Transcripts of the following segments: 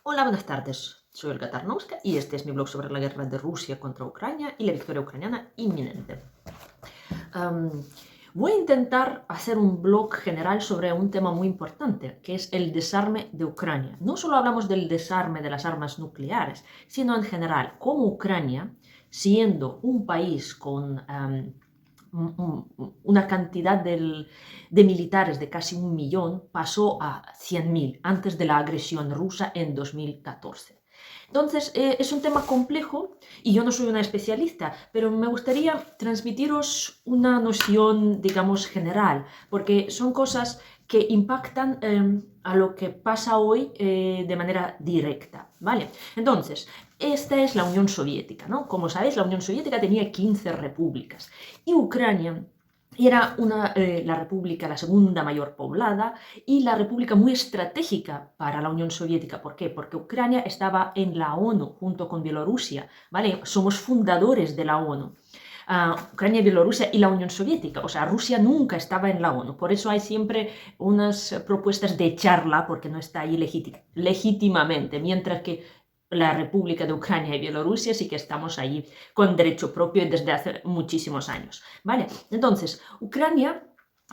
Hola, buenas tardes. Soy Olga Tarnowska y este es mi blog sobre la guerra de Rusia contra Ucrania y la victoria ucraniana inminente. Am, Voy a intentar hacer un blog general sobre un tema muy importante, que es el desarme de Ucrania. No solo hablamos del desarme de las armas nucleares, sino en general, cómo Ucrania, siendo un país con una cantidad de militares de casi 1 millón, pasó a 100.000 antes de la agresión rusa en 2014. Entonces, es un tema complejo y yo no soy una especialista, pero me gustaría transmitiros una noción, digamos, general, porque son cosas que impactan a lo que pasa hoy de manera directa, ¿vale? Entonces, esta es la Unión Soviética, ¿no? Como sabéis, la Unión Soviética tenía 15 repúblicas y Ucrania era la república la segunda mayor poblada y la república muy estratégica para la Unión Soviética. ¿Por qué? Porque Ucrania estaba en la ONU junto con Bielorrusia, ¿vale? Somos fundadores de la ONU. Ucrania, Bielorrusia y la Unión Soviética. O sea, Rusia nunca estaba en la ONU. Por eso hay siempre unas propuestas de echarla porque no está ahí legítimamente, mientras que la República de Ucrania y Bielorrusia sí que estamos allí con derecho propio desde hace muchísimos años, ¿vale? Entonces, Ucrania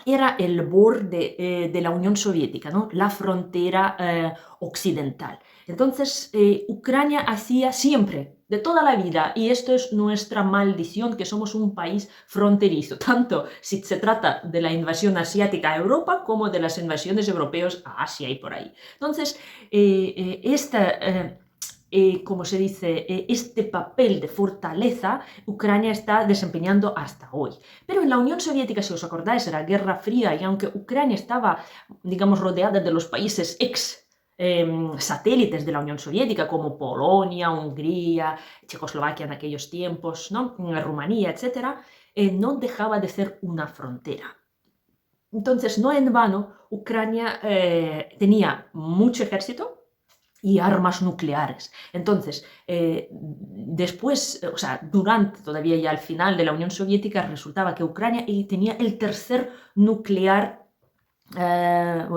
era el borde de la Unión Soviética, ¿no? La frontera occidental. Entonces, Ucrania hacía siempre, de toda la vida, y esto es nuestra maldición, que somos un país fronterizo, tanto si se trata de la invasión asiática a Europa como de las invasiones europeas a Asia y por ahí. Entonces, como se dice, este papel de fortaleza Ucrania está desempeñando hasta hoy. Pero en la Unión Soviética, si os acordáis, era Guerra Fría y aunque Ucrania estaba, digamos, rodeada de los países satélites de la Unión Soviética como Polonia, Hungría, Checoslovaquia en aquellos tiempos, ¿no? Rumanía, etc., no dejaba de ser una frontera. Entonces, no en vano, Ucrania tenía mucho ejército y armas nucleares. Entonces, después, o sea, durante todavía y al final de la Unión Soviética, resultaba que Ucrania tenía el tercer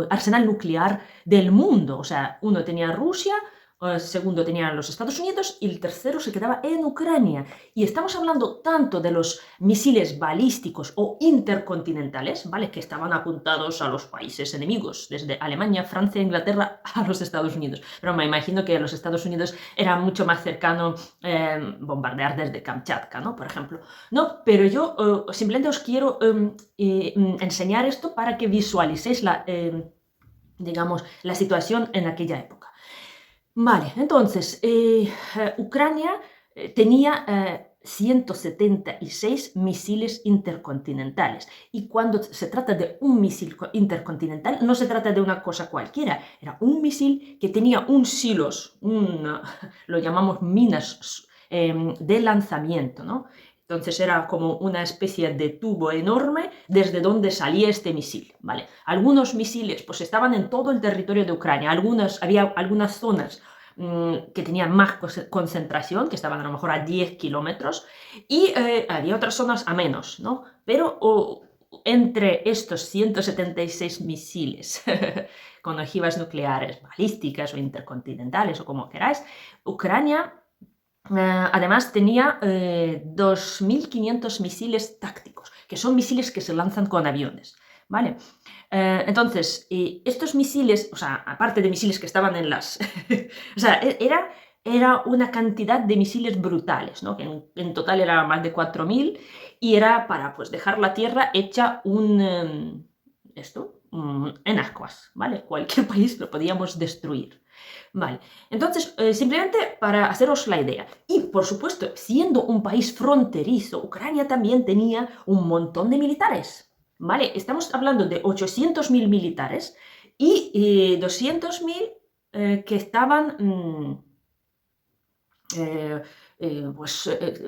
arsenal nuclear del mundo. O sea, uno tenía Rusia, el segundo tenía los Estados Unidos y el tercero se quedaba en Ucrania. Y estamos hablando tanto de los misiles balísticos o intercontinentales, ¿vale? Que estaban apuntados a los países enemigos, desde Alemania, Francia, Inglaterra a los Estados Unidos. Pero me imagino que a los Estados Unidos era mucho más cercano bombardear desde Kamchatka, ¿no? Por ejemplo. No, pero yo simplemente os quiero enseñar esto para que visualicéis digamos, la situación en aquella época. Vale, entonces, Ucrania tenía 176 misiles intercontinentales. Y cuando se trata de un misil intercontinental, no se trata de una cosa cualquiera. Era un misil que tenía un silos, lo llamamos minas de lanzamiento, ¿no? Entonces era como una especie de tubo enorme desde donde salía este misil, ¿vale? Algunos misiles pues estaban en todo el territorio de Ucrania, había algunas zonas que tenían más concentración, que estaban a lo mejor a 10 kilómetros, y había otras zonas a menos, ¿no? Pero entre estos 176 misiles con ojivas nucleares, balísticas o intercontinentales o como queráis, Ucrania además tenía 2.500 misiles tácticos, que son misiles que se lanzan con aviones, ¿vale? Entonces, estos misiles, o sea, aparte de misiles que estaban en las... o sea, era una cantidad de misiles brutales, ¿no? Que en total era más de 4.000 y era para pues, dejar la Tierra hecha en ascuas, ¿vale? Cualquier país lo podíamos destruir. Vale, entonces, simplemente para haceros la idea. Y, por supuesto, siendo un país fronterizo, Ucrania también tenía un montón de militares. ¿Vale? Estamos hablando de 800.000 militares y 200.000 que estaban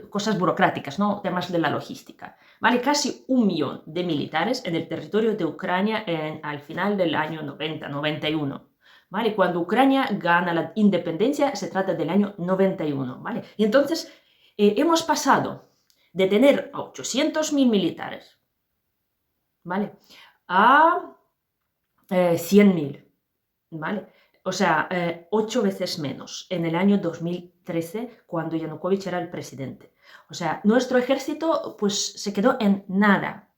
cosas burocráticas, ¿no? Temas de la logística. ¿Vale? Casi 1 millón de militares en el territorio de Ucrania al final del año 90, 91. ¿Vale? Cuando Ucrania gana la independencia se trata del año 91. ¿Vale? Y entonces hemos pasado de tener a 800.000 militares, ¿vale? A 100.000, ¿vale? o sea, 8 veces menos en el año 2013, cuando Yanukovych era el presidente. O sea, nuestro ejército pues se quedó en nada.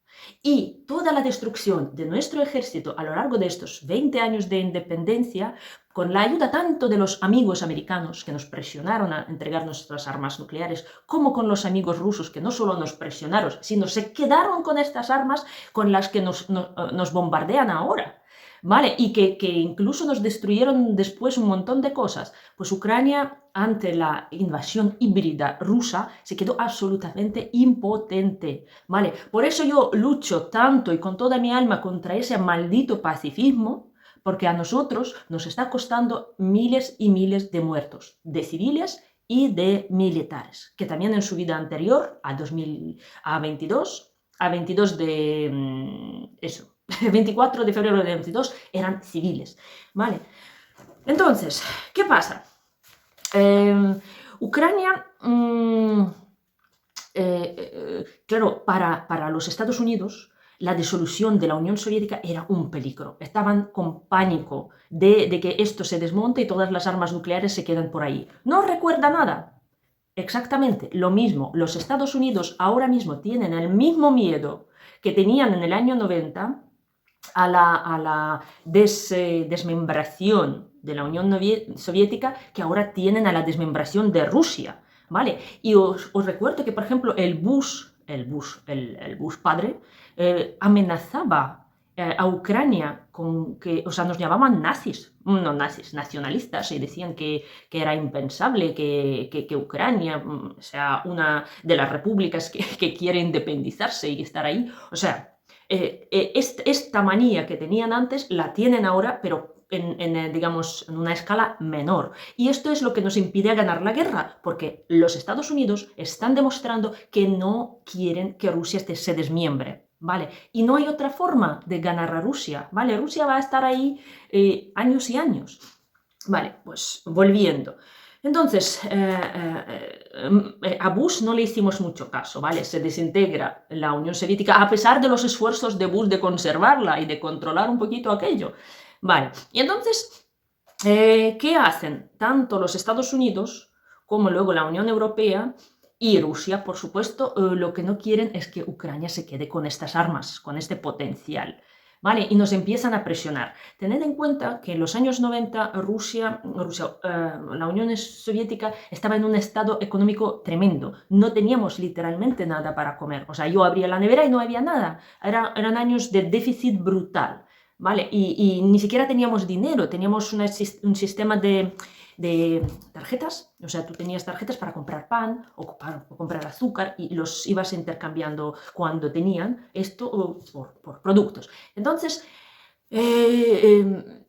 Y toda la destrucción de nuestro ejército a lo largo de estos 20 años de independencia, con la ayuda tanto de los amigos americanos que nos presionaron a entregar nuestras armas nucleares, como con los amigos rusos que no solo nos presionaron, sino se quedaron con estas armas con las que nos bombardean ahora. ¿Vale? Y que incluso nos destruyeron después un montón de cosas. Pues Ucrania, ante la invasión híbrida rusa, se quedó absolutamente impotente. ¿Vale? Por eso yo lucho tanto y con toda mi alma contra ese maldito pacifismo, porque a nosotros nos está costando miles y miles de muertos, de civiles y de militares, que también en su vida anterior, a 22 de eso, 24 de febrero de 22 eran civiles, ¿vale? Entonces, ¿qué pasa? Ucrania, claro, para los Estados Unidos, la disolución de la Unión Soviética era un peligro. Estaban con pánico de que esto se desmonte y todas las armas nucleares se quedan por ahí. No recuerda nada. Exactamente lo mismo. Los Estados Unidos ahora mismo tienen el mismo miedo que tenían en el año 90 a la desmembración de la Unión Soviética, que ahora tienen a la desmembración de Rusia, ¿vale? Y os recuerdo que, por ejemplo, el Bush padre, amenazaba a Ucrania con que, o sea, nos llamaban nazis, no nazis, nacionalistas, y decían que era impensable que Ucrania sea una de las repúblicas que quiere independizarse y estar ahí, o sea, esta manía que tenían antes la tienen ahora, pero digamos, en una escala menor. Y esto es lo que nos impide ganar la guerra, porque los Estados Unidos están demostrando que no quieren que Rusia se desmiembre, ¿vale? Y no hay otra forma de ganar a Rusia, ¿vale? Rusia va a estar ahí años y años. Vale, pues volviendo. Entonces, a Bush no le hicimos mucho caso, ¿vale? Se desintegra la Unión Soviética a pesar de los esfuerzos de Bush de conservarla y de controlar un poquito aquello. Vale, y entonces, ¿qué hacen? Tanto los Estados Unidos como luego la Unión Europea y Rusia, por supuesto, lo que no quieren es que Ucrania se quede con estas armas, con este potencial. ¿Vale? Y nos empiezan a presionar. Tened en cuenta que en los años 90 la Unión Soviética estaba en un estado económico tremendo. No teníamos literalmente nada para comer. O sea, yo abría la nevera y no había nada. Eran años de déficit brutal. ¿Vale? Y ni siquiera teníamos dinero. Teníamos un sistema de tarjetas, o sea, tú tenías tarjetas para comprar pan o para comprar azúcar y los ibas intercambiando cuando tenían esto por productos. Entonces,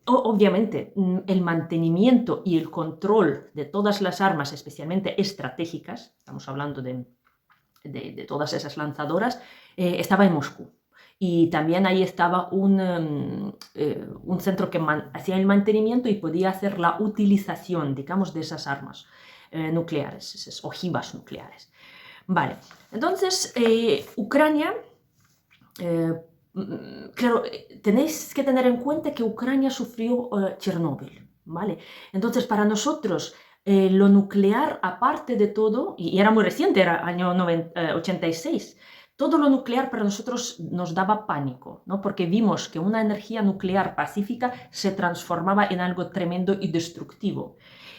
obviamente, el mantenimiento y el control de todas las armas, especialmente estratégicas, estamos hablando de todas esas lanzadoras, estaba en Moscú. Y también ahí estaba un centro que hacía el mantenimiento y podía hacer la utilización, digamos, de esas armas nucleares, esas ojivas nucleares. Vale, entonces Ucrania, claro, tenéis que tener en cuenta que Ucrania sufrió Chernóbil, ¿vale? Entonces para nosotros lo nuclear, aparte de todo, y era muy reciente, era año 86, todo lo nuclear para nosotros nos daba pánico, ¿no? Porque vimos que una energía nuclear pacífica se transformaba en algo tremendo y destructivo.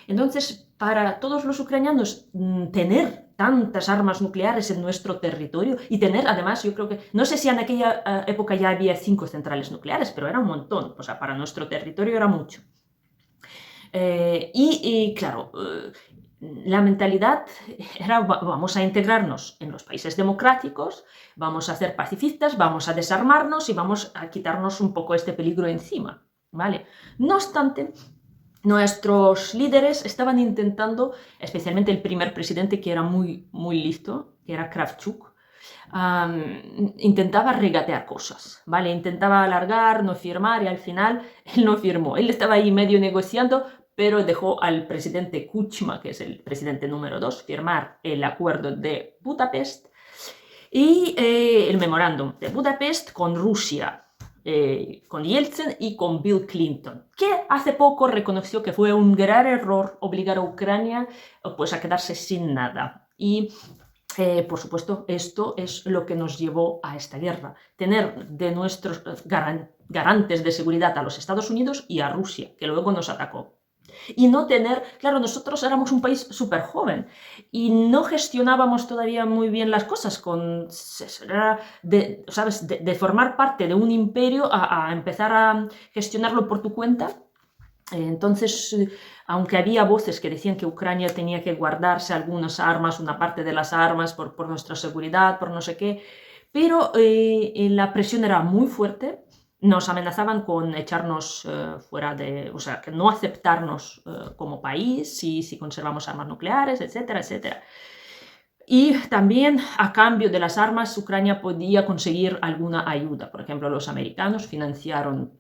Entonces, para todos los ucranianos, tener tantas armas nucleares en nuestro territorio y tener, además, yo creo que, no sé si en aquella época ya había 5 centrales nucleares, pero era un montón, o sea, para nuestro territorio era mucho. Claro, la mentalidad era vamos a integrarnos en los países democráticos, vamos a ser pacifistas, vamos a desarmarnos y vamos a quitarnos un poco este peligro encima, ¿vale? No obstante, nuestros líderes estaban intentando, especialmente el primer presidente que era muy, muy listo, que era Kravchuk, intentaba regatear cosas, ¿vale? Intentaba alargar, no firmar y al final él no firmó. Él estaba ahí medio negociando, pero dejó al presidente Kuchma, que es el presidente número 2, firmar el acuerdo de Budapest y el memorándum de Budapest con Rusia. con Yeltsin y con Bill Clinton, que hace poco reconoció que fue un gran error obligar a Ucrania pues, a quedarse sin nada. Y por supuesto, esto es lo que nos llevó a esta guerra. Tener de nuestros garantes de seguridad a los Estados Unidos y a Rusia, que luego nos atacó. Y no tener, claro, nosotros éramos un país súper joven y no gestionábamos todavía muy bien las cosas, ¿sabes? De formar parte de un imperio a empezar a gestionarlo por tu cuenta. Entonces, aunque había voces que decían que Ucrania tenía que guardarse algunas armas, una parte de las armas por nuestra seguridad, por no sé qué, pero la presión era muy fuerte. Nos amenazaban con echarnos fuera de, o sea, que no aceptarnos como país si conservamos armas nucleares, etcétera, etcétera. Y también a cambio de las armas, Ucrania podía conseguir alguna ayuda. Por ejemplo, los americanos financiaron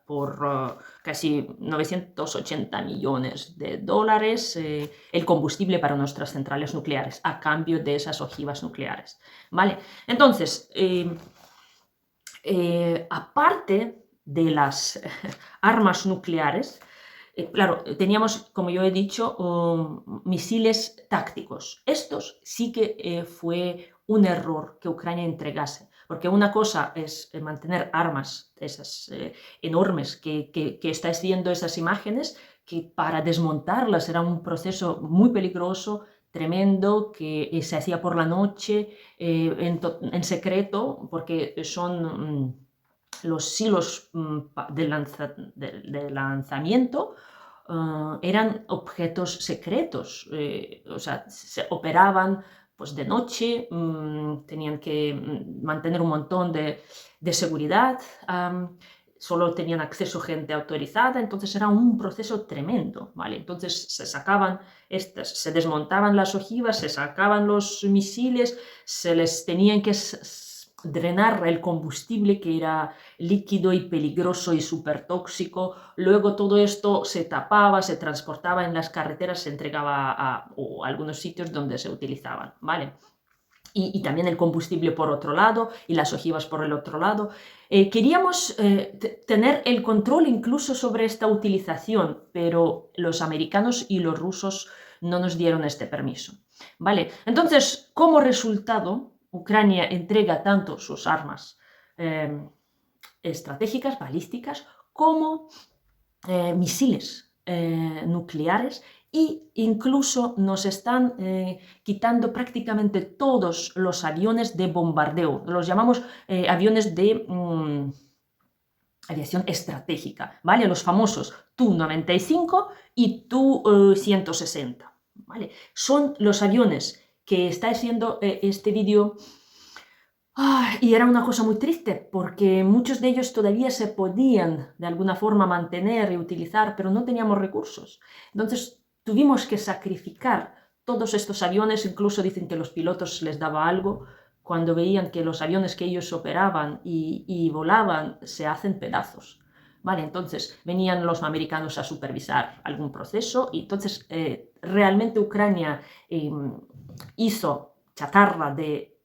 por casi 980 millones de dólares el combustible para nuestras centrales nucleares a cambio de esas ojivas nucleares. ¿Vale? Entonces, aparte de las armas nucleares, claro, teníamos, como yo he dicho, misiles tácticos. Estos sí que fue un error que Ucrania entregase, porque una cosa es mantener armas, esas enormes que estáis viendo esas imágenes, que para desmontarlas era un proceso muy peligroso, tremendo, que se hacía por la noche, en secreto, porque son los silos de lanzamiento. Eran objetos secretos, o sea, se operaban pues de noche, tenían que mantener un montón de seguridad, solo tenían acceso gente autorizada, entonces era un proceso tremendo, ¿vale? Entonces se desmontaban las ojivas, se sacaban los misiles, se les tenían que drenar el combustible, que era líquido y peligroso y súper tóxico. Luego todo esto se tapaba, se transportaba en las carreteras, se entregaba a algunos sitios donde se utilizaban, ¿vale? Y también el combustible por otro lado y las ojivas por el otro lado. Queríamos tener el control incluso sobre esta utilización, pero los americanos y los rusos no nos dieron este permiso, ¿vale? Entonces, como resultado, Ucrania entrega tanto sus armas estratégicas, balísticas, como misiles nucleares, e incluso nos están quitando prácticamente todos los aviones de bombardeo. Los llamamos aviones de aviación estratégica, ¿vale? Los famosos Tu-95 y Tu-160, ¿vale? Son los aviones que estáis viendo este vídeo. Y era una cosa muy triste porque muchos de ellos todavía se podían de alguna forma mantener y utilizar, pero no teníamos recursos. Entonces tuvimos que sacrificar todos estos aviones. Incluso dicen que los pilotos les daba algo cuando veían que los aviones que ellos operaban y volaban se hacen pedazos. Vale, entonces venían los americanos a supervisar algún proceso y entonces realmente Ucrania hizo chatarra de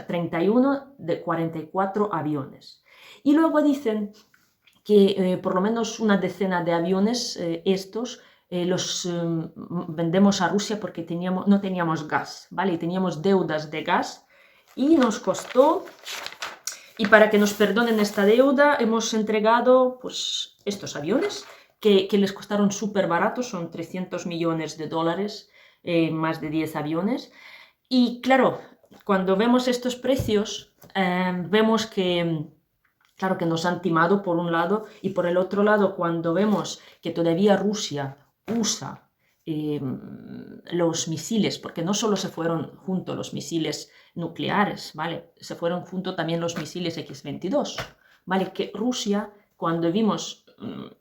31 de 44 aviones. Y luego dicen que por lo menos una decena de aviones estos los vendemos a Rusia porque no teníamos gas, ¿vale? Y teníamos deudas de gas y nos costó, y para que nos perdonen esta deuda hemos entregado pues estos aviones que les costaron súper baratos, son 300 millones de dólares, más de 10 aviones. Y claro, cuando vemos estos precios, vemos que, claro, que nos han timado por un lado, y por el otro lado, cuando vemos que todavía Rusia usa los misiles, porque no solo se fueron junto los misiles nucleares, ¿vale? Se fueron junto también los misiles X-22, ¿vale? Que Rusia, cuando vimos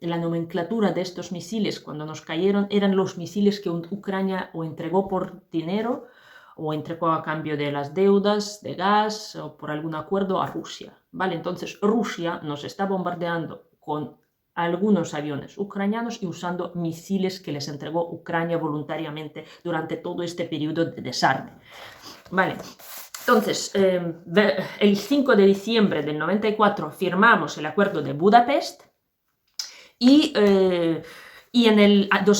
la nomenclatura de estos misiles, cuando nos cayeron, eran los misiles que Ucrania o entregó por dinero o entregó a cambio de las deudas de gas o por algún acuerdo a Rusia, ¿vale? Entonces Rusia nos está bombardeando con algunos aviones ucranianos y usando misiles que les entregó Ucrania voluntariamente durante todo este periodo de desarme, ¿vale? Entonces, el 5 de diciembre del 94 firmamos el acuerdo de Budapest y 2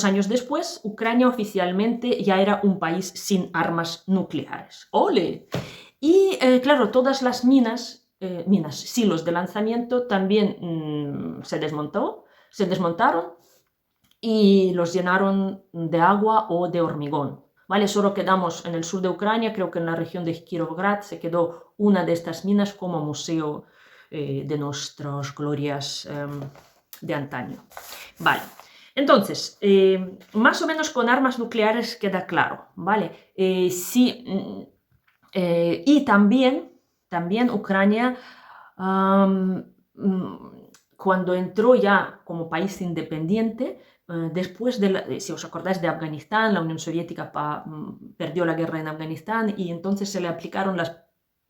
años después, Ucrania oficialmente ya era un país sin armas nucleares. ¡Ole! Y claro, todas las silos de lanzamiento también se desmontaron y los llenaron de agua o de hormigón. ¿Vale? Solo quedamos en el sur de Ucrania, creo que en la región de Kirovgrad se quedó una de estas minas como museo de nuestras glorias de antaño. Vale. Entonces, más o menos con armas nucleares queda claro, ¿vale? Sí, y también Ucrania, cuando entró ya como país independiente, después si os acordáis de Afganistán, la Unión Soviética perdió la guerra en Afganistán y entonces se le aplicaron las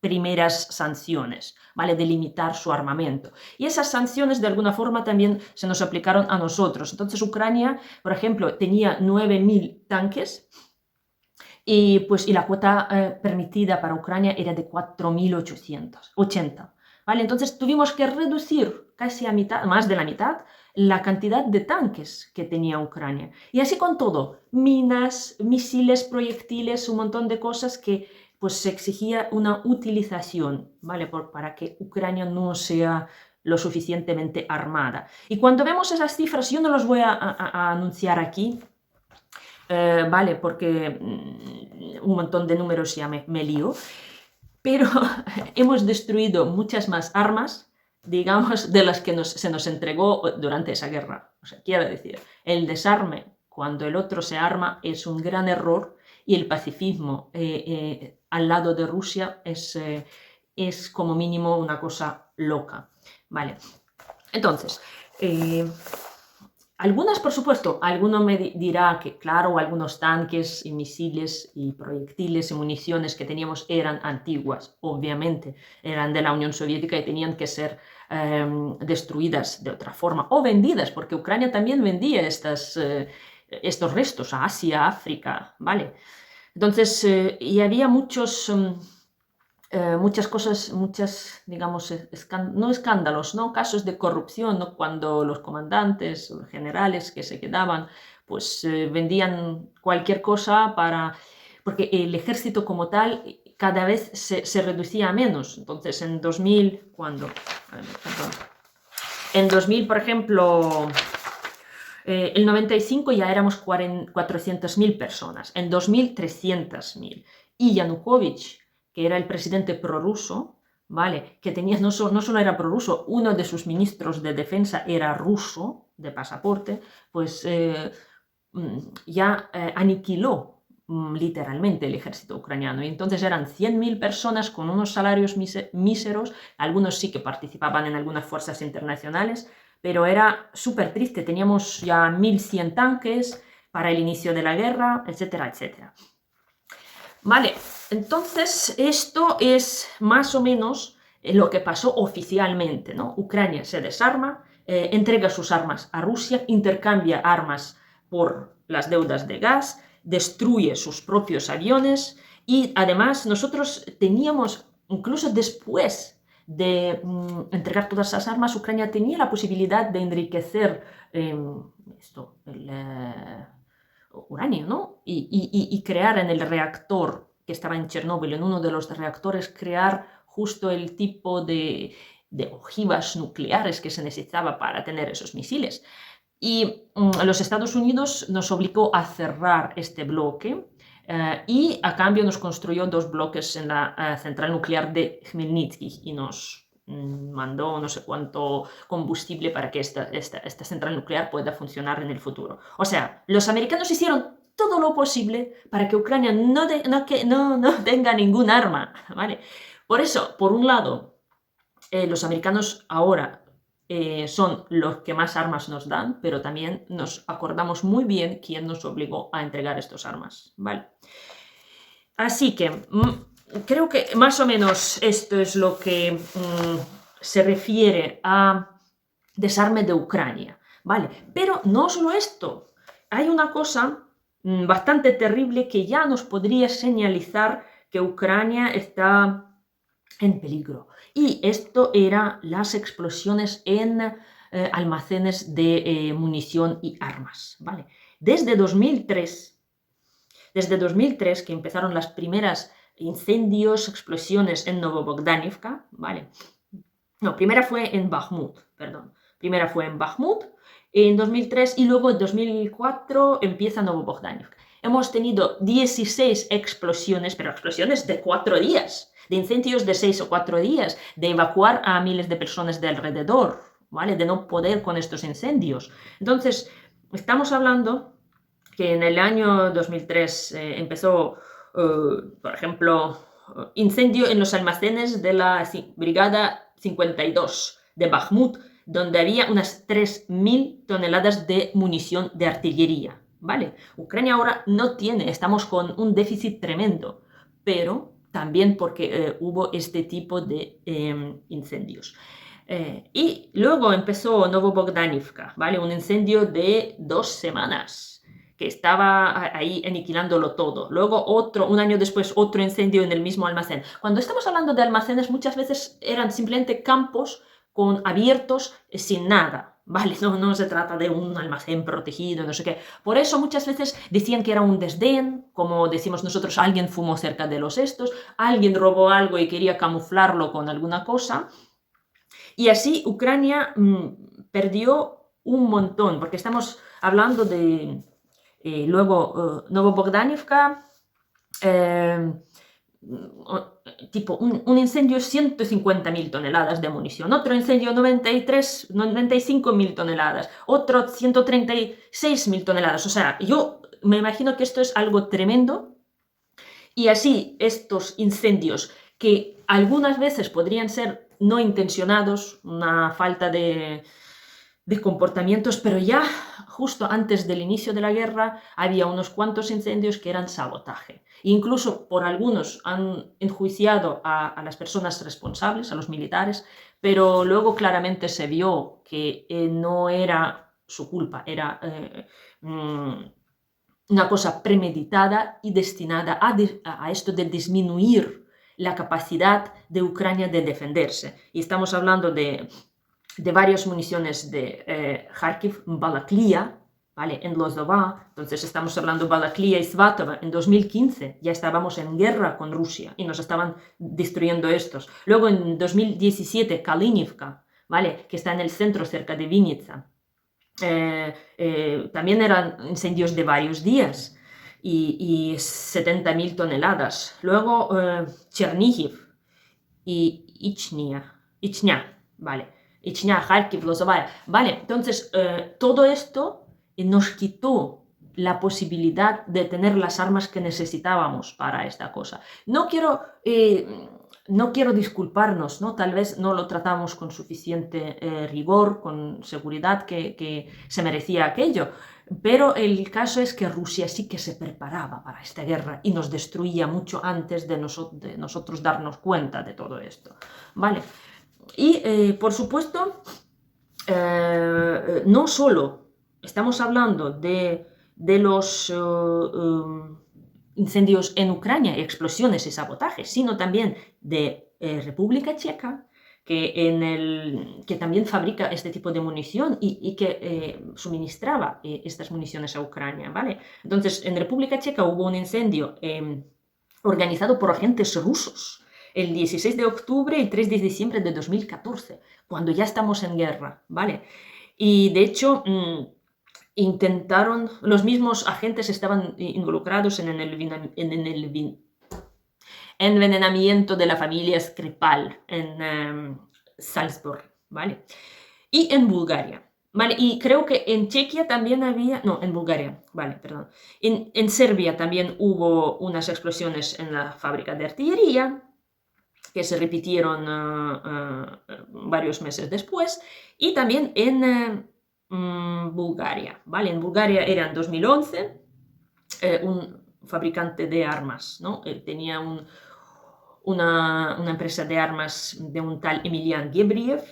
primeras sanciones, ¿vale? De limitar su armamento. Y esas sanciones de alguna forma también se nos aplicaron a nosotros. Entonces Ucrania, por ejemplo, tenía 9.000 tanques y la cuota permitida para Ucrania era de 4.880. ¿Vale? Entonces tuvimos que reducir casi a mitad, más de la mitad, la cantidad de tanques que tenía Ucrania. Y así con todo, minas, misiles, proyectiles, un montón de cosas que pues se exigía una utilización, ¿vale? Para que Ucrania no sea lo suficientemente armada. Y cuando vemos esas cifras, yo no los voy a anunciar aquí, ¿vale? Porque un montón de números ya me lío, pero hemos destruido muchas más armas, digamos, de las que se nos entregó durante esa guerra. O sea, quiero decir, el desarme cuando el otro se arma es un gran error y el pacifismo al lado de Rusia es como mínimo una cosa loca, ¿vale? Entonces, algunas, por supuesto, alguno me dirá que, claro, algunos tanques y misiles y proyectiles y municiones que teníamos eran antiguas, obviamente, eran de la Unión Soviética y tenían que ser destruidas de otra forma o vendidas, porque Ucrania también vendía estos restos a Asia, África, ¿vale? Entonces, y había muchas cosas, digamos, no escándalos, ¿no? Casos de corrupción, ¿no? Cuando los comandantes o generales que se quedaban, pues vendían cualquier cosa porque el ejército como tal cada vez se reducía a menos. Entonces, en 2000, En 2000, por ejemplo, el 95 ya éramos 400.000 personas, en 2000 300.000. Y Yanukovych, que era el presidente prorruso, ¿vale? Que tenía, no solo era prorruso, uno de sus ministros de defensa era ruso, de pasaporte, pues ya aniquiló literalmente el ejército ucraniano. Y entonces eran 100.000 personas con unos salarios míseros, algunos sí que participaban en algunas fuerzas internacionales, pero era súper triste. Teníamos ya 1.100 tanques para el inicio de la guerra, etcétera, etcétera. Vale, entonces esto es más o menos lo que pasó oficialmente, ¿no? Ucrania se desarma, entrega sus armas a Rusia, intercambia armas por las deudas de gas, destruye sus propios aviones y además nosotros teníamos, incluso después de entregar todas esas armas, Ucrania tenía la posibilidad de enriquecer uranio, ¿no? Y crear en el reactor que estaba en Chernóbil, en uno de los reactores, crear justo el tipo de ojivas nucleares que se necesitaba para tener esos misiles. Y los Estados Unidos nos obligó a cerrar este bloque y a cambio nos construyó 2 bloques en la central nuclear de Khmelnytsky y nos mandó no sé cuánto combustible para que esta central nuclear pueda funcionar en el futuro. O sea, los americanos hicieron todo lo posible para que Ucrania no tenga ningún arma, ¿vale? Por eso, por un lado, los americanos ahora son los que más armas nos dan, pero también nos acordamos muy bien quién nos obligó a entregar estas armas, ¿vale? Así que creo que más o menos esto es lo que se refiere a desarme de Ucrania, ¿vale? Pero no solo esto, hay una cosa bastante terrible que ya nos podría señalizar que Ucrania está en peligro. Y esto eran las explosiones en almacenes de munición y armas, ¿vale? Desde 2003, que empezaron las primeras incendios, explosiones en Novobogdanivka, ¿vale? No, primera fue en Bakhmut, perdón. Primera fue en Bakhmut en 2003 y luego en 2004 empieza Novobogdanivka. Hemos tenido 16 explosiones, pero explosiones de 4 días, de incendios de 6 o 4 días, de evacuar a miles de personas de alrededor, ¿vale? De no poder con estos incendios. Entonces, estamos hablando que en el año 2003 empezó, por ejemplo, incendio en los almacenes de la Brigada 52 de Bakhmut, donde había unas 3.000 toneladas de munición de artillería, ¿vale? Ucrania ahora no tiene, estamos con un déficit tremendo, pero también porque hubo este tipo de incendios. Y luego empezó Novobogdanivka, ¿vale? Un incendio de 2 semanas que estaba ahí aniquilándolo todo. Luego un año después, otro incendio en el mismo almacén. Cuando estamos hablando de almacenes, muchas veces eran simplemente campos abiertos sin nada, ¿vale? No se trata de un almacén protegido, no sé qué. Por eso muchas veces decían que era un desdén, como decimos nosotros, alguien fumó cerca de los estos, alguien robó algo y quería camuflarlo con alguna cosa. Y así Ucrania perdió un montón, porque estamos hablando de luego Novobogdanivka, tipo un incendio 150.000 toneladas de munición, otro incendio 95.000 toneladas, otro 136.000 toneladas. O sea, yo me imagino que esto es algo tremendo y así estos incendios que algunas veces podrían ser no intencionados, una falta de comportamientos, pero ya justo antes del inicio de la guerra había unos cuantos incendios que eran sabotaje. Incluso por algunos han enjuiciado a las personas responsables, a los militares, pero luego claramente se vio que no era su culpa, era una cosa premeditada y destinada a esto de disminuir la capacidad de Ucrania de defenderse. Y estamos hablando de varias municiones de Kharkiv, Balaklia, ¿vale? En Lozova. Entonces estamos hablando de Balaklia y Svatova. En 2015 ya estábamos en guerra con Rusia y nos estaban destruyendo estos. Luego en 2017 Kalinivka, ¿vale? Que está en el centro cerca de Vinnytsia. También eran incendios de varios días y 70.000 toneladas. Luego Chernihiv y Ichnya, ¿vale? Ichnya, Kharkiv, Lozovaya, ¿vale? Entonces, todo esto nos quitó la posibilidad de tener las armas que necesitábamos para esta cosa. No quiero disculparnos, ¿no? Tal vez no lo tratamos con suficiente rigor, con seguridad que se merecía aquello, pero el caso es que Rusia sí que se preparaba para esta guerra y nos destruía mucho antes de nosotros darnos cuenta de todo esto, ¿vale? Y, por supuesto, no solo estamos hablando de los incendios en Ucrania, explosiones y sabotajes, sino también de República Checa, que también fabrica este tipo de munición y que suministraba estas municiones a Ucrania, ¿vale? Entonces, en República Checa hubo un incendio organizado por agentes rusos el 16 de octubre y 3 de diciembre de 2014, cuando ya estamos en guerra, ¿vale? Y de hecho, los mismos agentes estaban involucrados en el envenenamiento de la familia Skripal en Salzburg, ¿vale? Y en Bulgaria, ¿vale? Y creo que en Chequia también había, no, en Bulgaria, vale, perdón. En Serbia también hubo unas explosiones en la fábrica de artillería, que se repitieron varios meses después, y también en Bulgaria, ¿vale? En Bulgaria era en 2011 un fabricante de armas, ¿no? Tenía una empresa de armas de un tal Emilian Gebriev,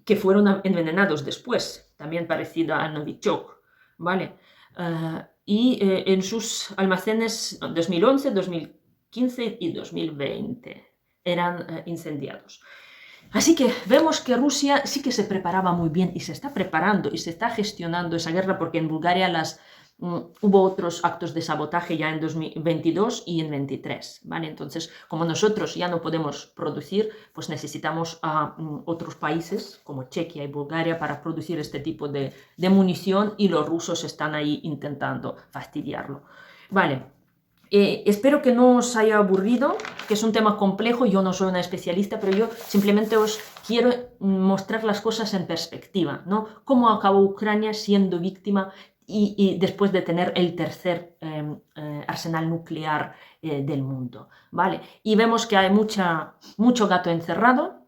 que fueron envenenados después, también parecido a Novichok, ¿vale? y en sus almacenes 2011, 2015 y 2020 eran incendiados. Así que vemos que Rusia sí que se preparaba muy bien y se está preparando y se está gestionando esa guerra, porque en Bulgaria hubo otros actos de sabotaje ya en 2022 y en 2023, ¿vale? Entonces, como nosotros ya no podemos producir, pues necesitamos a otros países como Chequia y Bulgaria para producir este tipo de munición, y los rusos están ahí intentando fastidiarlo. Vale. Espero que no os haya aburrido, que es un tema complejo. Yo no soy una especialista, pero yo simplemente os quiero mostrar las cosas en perspectiva, ¿no? Cómo acabó Ucrania siendo víctima y después de tener el tercer arsenal nuclear del mundo, ¿vale? Y vemos que hay mucho gato encerrado,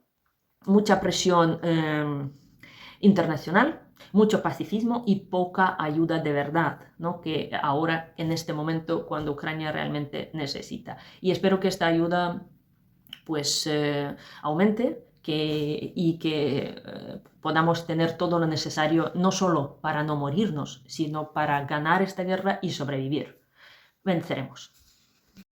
mucha presión internacional, mucho pacifismo y poca ayuda de verdad, ¿no? Que ahora, en este momento, cuando Ucrania realmente necesita. Y espero que esta ayuda pues aumente y que podamos tener todo lo necesario, no solo para no morirnos, sino para ganar esta guerra y sobrevivir. Venceremos.